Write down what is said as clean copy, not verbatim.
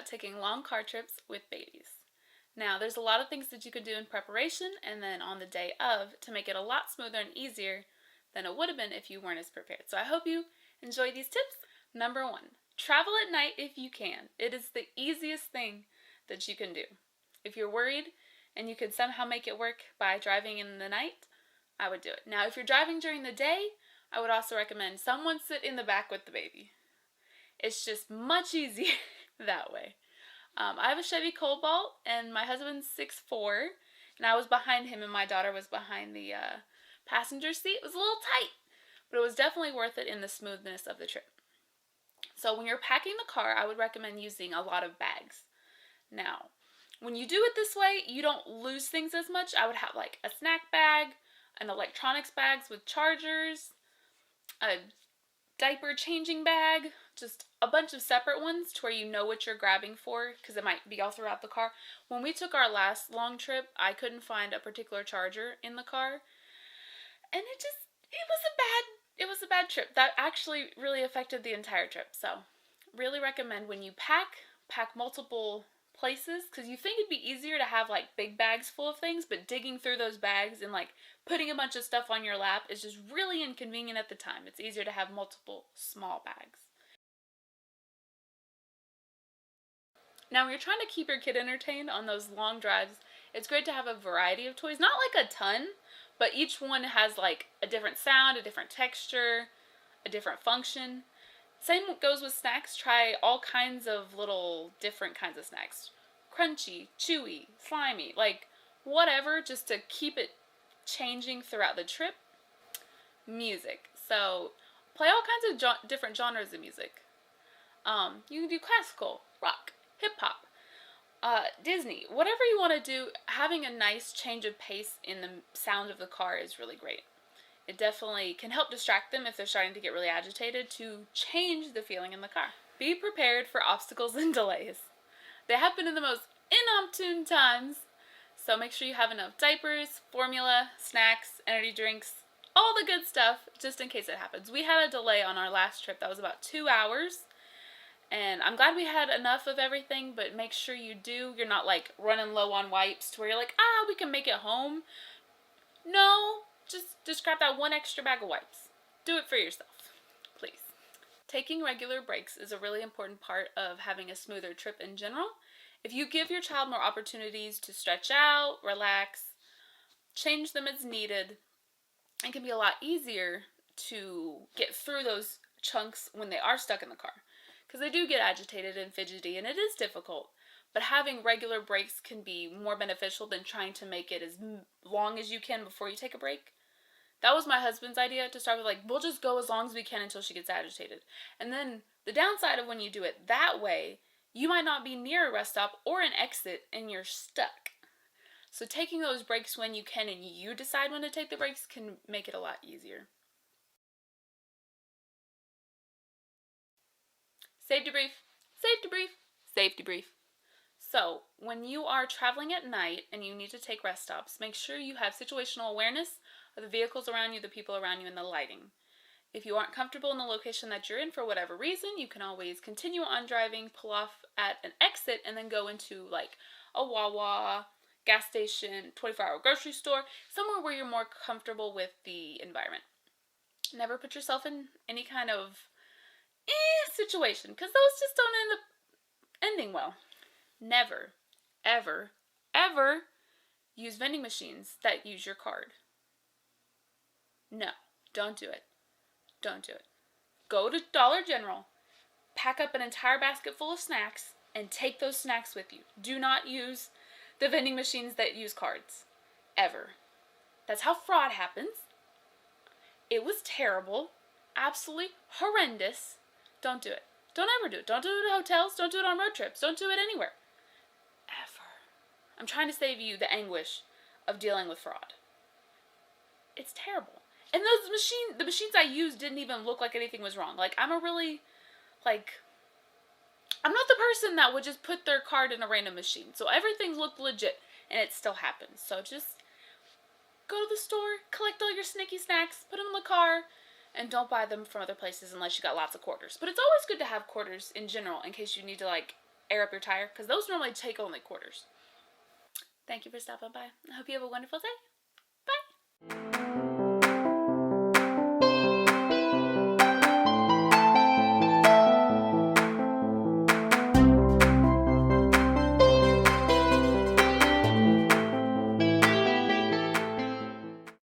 about taking long car trips with babies. Now, there's a lot of things that you can do in preparation and then on the day of to make it a lot smoother and easier than it would have been if you weren't as prepared. So I hope you enjoy these tips. Number 1, travel at night if you can. It is the easiest thing that you can do. If you're worried and you could somehow make it work by driving in the night, I would do it. Now, if you're driving during the day, I would also recommend someone sit in the back with the baby. It's just much easier that way. I have a Chevy Cobalt, and my husband's 6'4", and I was behind him, and my daughter was behind the passenger seat. It was a little tight, but it was definitely worth it in the smoothness of the trip. So when you're packing the car, I would recommend using a lot of bags. Now, when you do it this way, you don't lose things as much. I would have like a snack bag, an electronics bags with chargers, a diaper changing bag, just a bunch of separate ones to where you know what you're grabbing for, because it might be all throughout the car. When we took our last long trip, I couldn't find a particular charger in the car, and it was a bad trip. That actually really affected the entire trip. So really recommend when you pack multiple places, because you think it'd be easier to have like big bags full of things, but digging through those bags and like putting a bunch of stuff on your lap is just really inconvenient at the time. It's easier to have multiple small bags. Now, when you're trying to keep your kid entertained on those long drives, it's great to have a variety of toys. Not like a ton, but each one has like a different sound, a different texture, a different function. Same goes with snacks. Try all kinds of little different kinds of snacks. Crunchy, chewy, slimy, like whatever, just to keep it changing throughout the trip. Music. So play all kinds of different genres of music. You can do classical, rock, hip-hop, Disney, whatever you want to do. Having a nice change of pace in the sound of the car is really great. It definitely can help distract them if they're starting to get really agitated, to change the feeling in the car. Be prepared for obstacles and delays. They happen in the most inopportune times, so make sure you have enough diapers, formula, snacks, energy drinks, all the good stuff, just in case it happens. We had a delay on our last trip that was about 2 hours, and I'm glad we had enough of everything, but make sure you do. You're not like running low on wipes to where you're like, we can make it home. No, just grab that one extra bag of wipes. Do it for yourself, please. Taking regular breaks is a really important part of having a smoother trip in general. If you give your child more opportunities to stretch out, relax, change them as needed, it can be a lot easier to get through those chunks when they are stuck in the car. Because they do get agitated and fidgety, and it is difficult. But having regular breaks can be more beneficial than trying to make it as long as you can before you take a break. That was my husband's idea, to start with like, we'll just go as long as we can until she gets agitated. And then the downside of when you do it that way, you might not be near a rest stop or an exit and you're stuck. So taking those breaks when you can and you decide when to take the breaks can make it a lot easier. Safe debrief, safe debrief, safe debrief. So, when you are traveling at night and you need to take rest stops, make sure you have situational awareness of the vehicles around you, the people around you, and the lighting. If you aren't comfortable in the location that you're in for whatever reason, you can always continue on driving, pull off at an exit, and then go into like a Wawa, gas station, 24-hour grocery store, somewhere where you're more comfortable with the environment. Never put yourself in any kind of situation, because those just don't end up ending well. Never, ever, ever use vending machines that use your card. No, don't do it. Don't do it. Go to Dollar General, pack up an entire basket full of snacks, and take those snacks with you. Do not use the vending machines that use cards. Ever. That's how fraud happens. It was terrible. Absolutely horrendous. Don't do it. Don't ever do it. Don't do it at hotels. Don't do it on road trips. Don't do it anywhere. Ever. I'm trying to save you the anguish of dealing with fraud. It's terrible. And the machines I used didn't even look like anything was wrong. Like, I'm not the person that would just put their card in a random machine. So everything looked legit, and it still happens. So just go to the store, collect all your sneaky snacks, put them in the car, and don't buy them from other places unless you got lots of quarters. But it's always good to have quarters in general in case you need to, like, air up your tire, because those normally take only quarters. Thank you for stopping by. I hope you have a wonderful day. Bye.